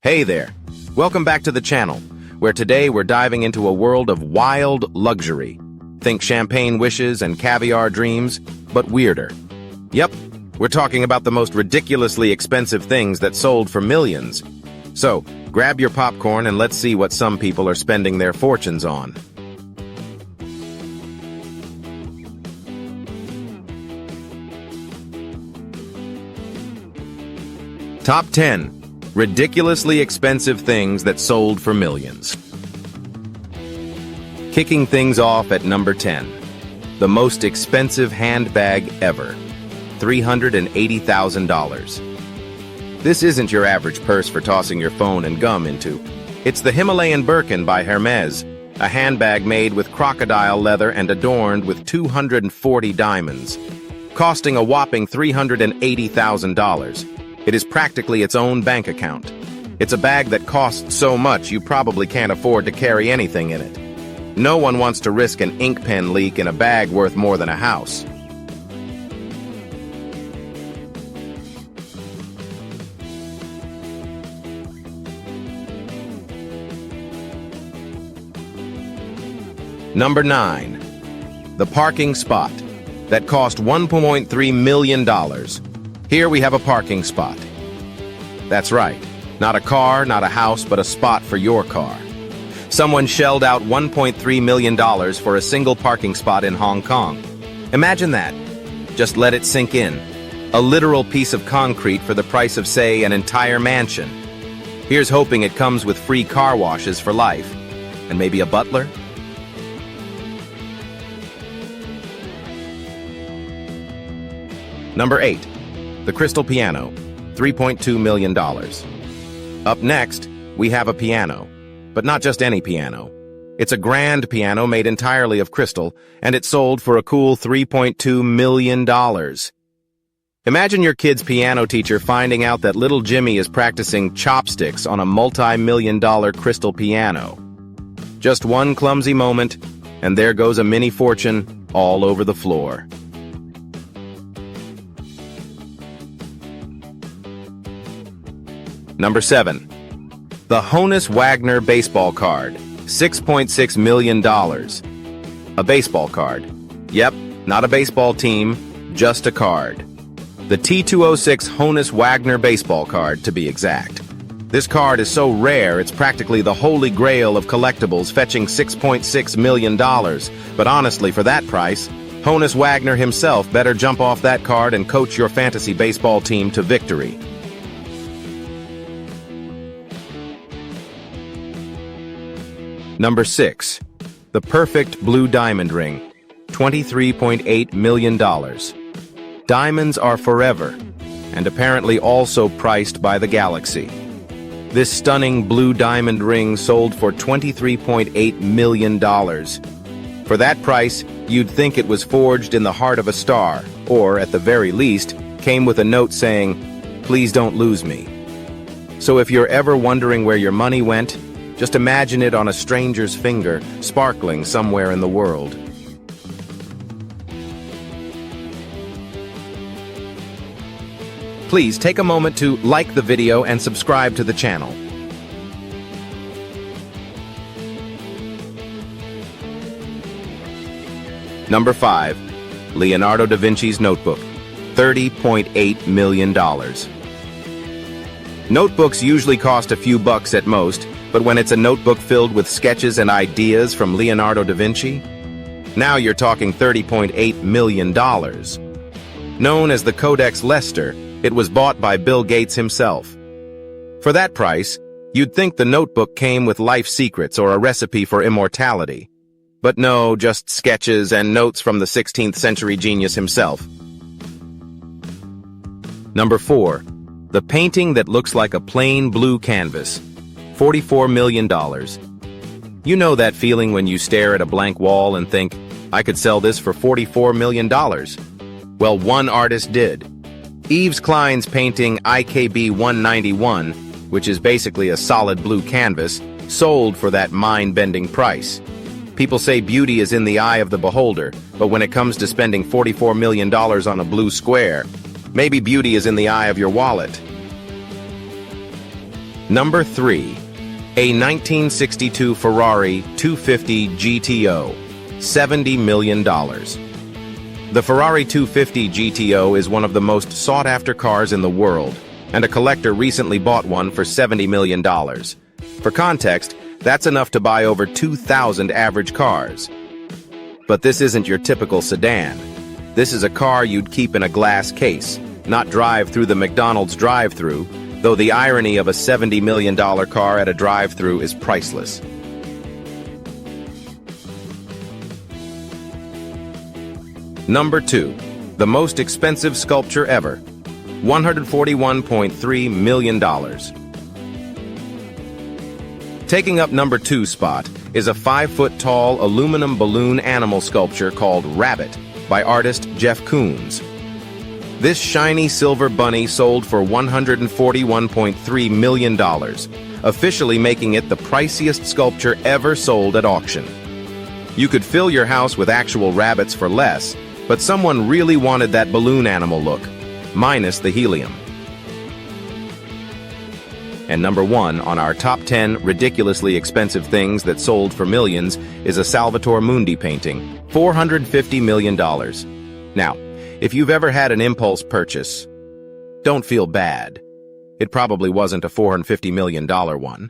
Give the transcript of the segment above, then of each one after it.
Hey there! Welcome back to the channel, where today we're diving into a world of wild luxury. Think champagne wishes and caviar dreams, but weirder. Yep, we're talking about the most ridiculously expensive things that sold for millions. So, grab your popcorn and let's see what some people are spending their fortunes on. Top 10 Ridiculously expensive things that sold for millions. Kicking things off at number 10. The most expensive handbag ever. $380,000. This isn't your average purse for tossing your phone and gum into. It's the Himalayan Birkin by Hermes, a handbag made with crocodile leather and adorned with 240 diamonds. Costing a whopping $380,000. It is practically its own bank account. It's a bag that costs so much you probably can't afford to carry anything in it. No one wants to risk an ink pen leak in a bag worth more than a house. Number 9. The parking spot that cost $1.3 million. Here we have a parking spot. That's right. Not a car, not a house, but a spot for your car. Someone shelled out $1.3 million for a single parking spot in Hong Kong. Imagine that. Just let it sink in. A literal piece of concrete for the price of, say, an entire mansion. Here's hoping it comes with free car washes for life. And maybe a butler? Number 8. The crystal piano, $3.2 million. Up next, we have a piano, but not just any piano. It's a grand piano made entirely of crystal, and it sold for a cool $3.2 million. Imagine your kid's piano teacher finding out that little Jimmy is practicing chopsticks on a multi-million-dollar crystal piano. Just one clumsy moment, and there goes a mini fortune all over the floor. Number 7. The Honus Wagner baseball card, $6.6 million. A baseball card. Yep, not a baseball team, just a card. The T206 Honus Wagner baseball card, to be exact. This card is so rare it's practically the holy grail of collectibles, fetching $6.6 million. But honestly, for that price, Honus Wagner himself better jump off that card and coach your fantasy baseball team to victory. Number 6. The perfect blue diamond ring, $23.8 million. Diamonds are forever, and apparently also priced by the galaxy. This stunning blue diamond ring sold for $23.8 million. For that price, you'd think it was forged in the heart of a star, or, at the very least, came with a note saying, "Please don't lose me." So if you're ever wondering where your money went, just imagine it on a stranger's finger, sparkling somewhere in the world. Please take a moment to like the video and subscribe to the channel. Number 5. Leonardo da Vinci's notebook, $30.8 million. Notebooks usually cost a few bucks at most, but when it's a notebook filled with sketches and ideas from Leonardo da Vinci, now you're talking $30.8 million. Known as the Codex Leicester, it was bought by Bill Gates himself. For that price, you'd think the notebook came with life secrets or a recipe for immortality. But no, just sketches and notes from the 16th century genius himself. Number 4. The painting that looks like a plain blue canvas, $44 million. You know that feeling when you stare at a blank wall and think, I could sell this for $44 million. Well, one artist did. Yves Klein's painting IKB 191, which is basically a solid blue canvas, sold for that mind-bending price. People say beauty is in the eye of the beholder, but when it comes to spending $44 million on a blue square, maybe beauty is in the eye of your wallet. Number 3. A 1962 Ferrari 250 GTO, $70 million. The Ferrari 250 GTO is one of the most sought-after cars in the world, and a collector recently bought one for $70 million. For context, that's enough to buy over 2,000 average cars. But this isn't your typical sedan. This is a car you'd keep in a glass case, not drive through the McDonald's drive-thru, though the irony of a $70 million car at a drive-thru is priceless. Number 2. The most expensive sculpture ever, $141.3 million. Taking up number 2 spot is a 5-foot-tall aluminum balloon animal sculpture called Rabbit by artist Jeff Koons. This shiny silver bunny sold for $141.3 million, officially making it the priciest sculpture ever sold at auction. You could fill your house with actual rabbits for less, but someone really wanted that balloon animal look, minus the helium. And number 1 on our top 10 ridiculously expensive things that sold for millions is a Salvator Mundi painting, $450 million. Now, if you've ever had an impulse purchase, don't feel bad. It probably wasn't a $450 million one.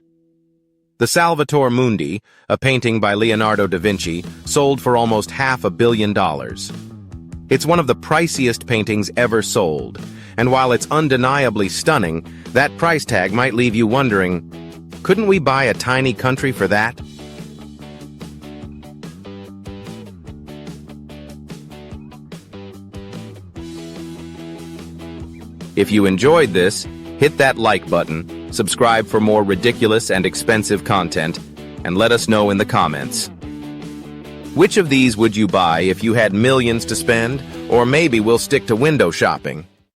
The Salvator Mundi, a painting by Leonardo da Vinci, sold for almost $500 million. It's one of the priciest paintings ever sold, and while it's undeniably stunning, that price tag might leave you wondering, couldn't we buy a tiny country for that? If you enjoyed this, hit that like button, subscribe for more ridiculous and expensive content, and let us know in the comments. Which of these would you buy if you had millions to spend? Or maybe we'll stick to window shopping.